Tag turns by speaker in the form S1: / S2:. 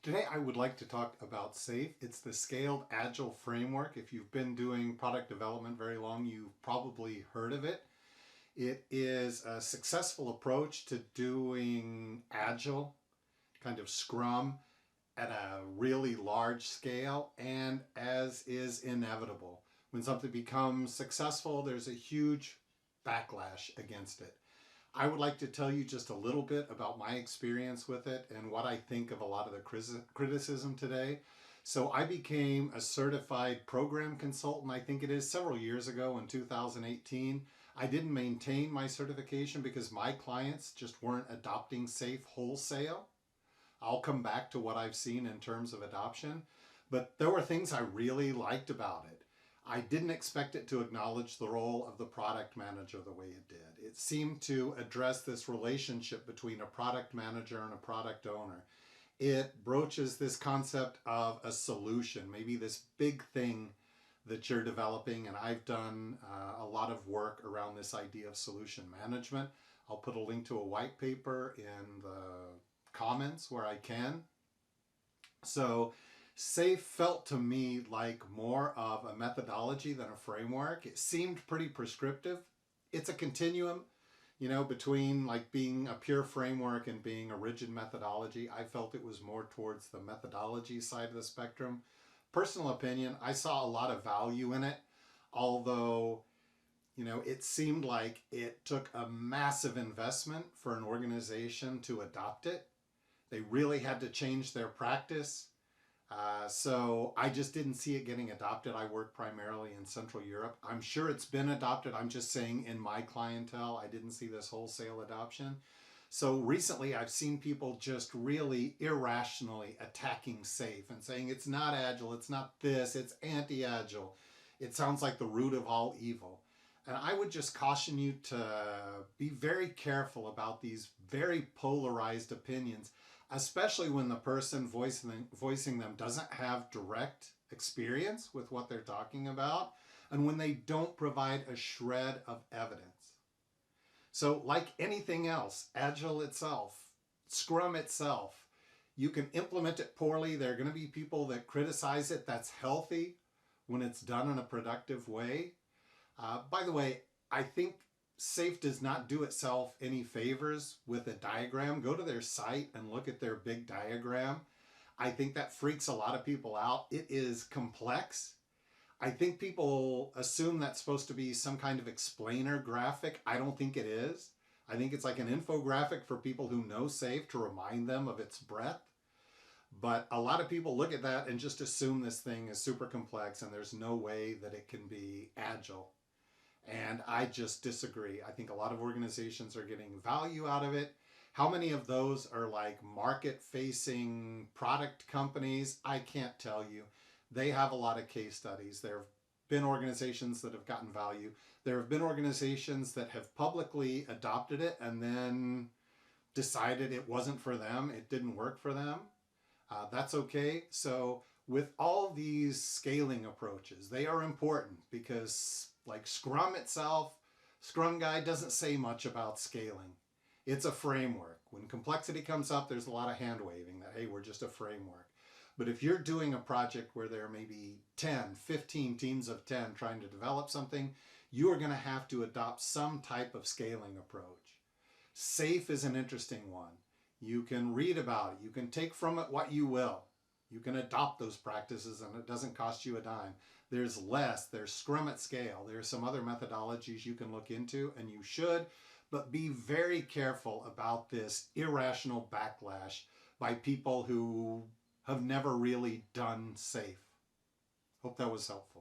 S1: Today I would like to talk about SAFe. It's the Scaled Agile Framework. If you've been doing product development very long, you've probably heard of it. It is a successful approach to doing Agile, kind of Scrum, at a really large scale, and as is inevitable. When something becomes successful, there's a huge backlash against it. I would like to tell you just a little bit about my experience with it and what I think of a lot of the criticism today. So I became a certified program consultant, I think it is, several years ago in 2018. I didn't maintain my certification because my clients just weren't adopting SAFe wholesale. I'll come back to what I've seen in terms of adoption, but there were things I really liked about it. I didn't expect it to acknowledge the role of the product manager the way it did. It seemed to address this relationship between a product manager and a product owner. It broaches this concept of a solution, maybe this big thing that you're developing, and I've done a lot of work around this idea of solution management. I'll put a link to a white paper in the comments where I can. So SAFe felt to me like more of a methodology than a framework. It seemed pretty prescriptive. It's a continuum, between like being a pure framework and being a rigid methodology. I felt it was more towards the methodology side of the spectrum. Personal opinion, I saw a lot of value in it, although it seemed like it took a massive investment for an organization to adopt it. They really had to change their practice. So I just didn't see it getting adopted. I work primarily in Central Europe. I'm sure it's been adopted. I'm just saying in my clientele, I didn't see this wholesale adoption. So recently I've seen people just really irrationally attacking SAFe and saying it's not agile, it's not this, it's anti-agile. It sounds like the root of all evil. And I would just caution you to be very careful about these very polarized opinions, especially when the person voicing them doesn't have direct experience with what they're talking about, and when they don't provide a shred of evidence. So like anything else, Agile itself, Scrum itself, you can implement it poorly. There are going to be people that criticize it. That's healthy when it's done in a productive way. By the way, I think SAFe does not do itself any favors with a diagram. Go to their site and look at their big diagram. I think that freaks a lot of people out. It is complex. I think people assume that's supposed to be some kind of explainer graphic. I don't think it is. I think it's like an infographic for people who know SAFe to remind them of its breadth. But a lot of people look at that and just assume this thing is super complex and there's no way that it can be agile. And I just disagree. I think a lot of organizations are getting value out of it. How many of those are like market-facing product companies? I can't tell you. They have a lot of case studies. There have been organizations that have gotten value. There have been organizations that have publicly adopted it and then decided it wasn't for them. It didn't work for them. That's okay. So with all these scaling approaches, they are important because like Scrum itself, Scrum Guide doesn't say much about scaling. It's a framework. When complexity comes up, there's a lot of hand waving that, hey, we're just a framework. But if you're doing a project where there may be 10, 15 teams of 10 trying to develop something, you are going to have to adopt some type of scaling approach. SAFe is an interesting one. You can read about it. You can take from it what you will. You can adopt those practices and it doesn't cost you a dime. There's Scrum at Scale. There's some other methodologies you can look into, and you should, but be very careful about this irrational backlash by people who have never really done SAFe. Hope that was helpful.